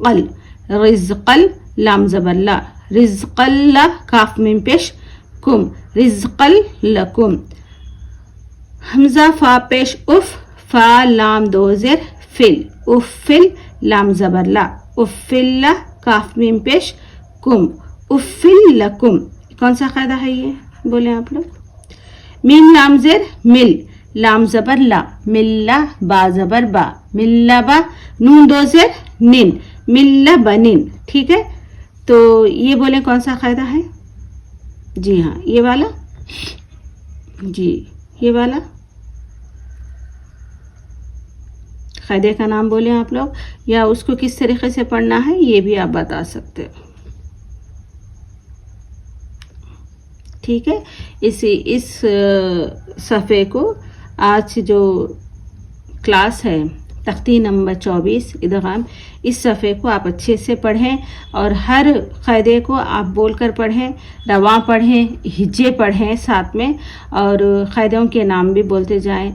رزقل رزقل لام زبر لا رزقل کاف میم پیش کم رزقل لکم حمزہ فا پیش اف فا لام دو زیر فل افل لام زبر لا افل کاف میم پیش کم افل لکم کون سا قاعدہ ہے یہ بولیں آپ لوگ میم لام زیر مل لام زبر لا ملا با زبر با ملا با نون دو زیر نن ملا بنن ٹھیک ہے تو یہ بولیں کون سا قاعدہ ہے جی ہاں یہ والا جی یہ والا قاعدے کا نام بولیں آپ لوگ یا اس کو کس طریقے سے پڑھنا ہے یہ بھی آپ بتا سکتے ہو ٹھیک ہے اس صفحے کو آج جو کلاس ہے تختی نمبر 24 ادغام اس صفحے کو آپ اچھے سے پڑھیں اور ہر قاعدے کو آپ بول کر پڑھیں رواں پڑھیں ہجے پڑھیں ساتھ میں اور قاعدوں کے نام بھی بولتے جائیں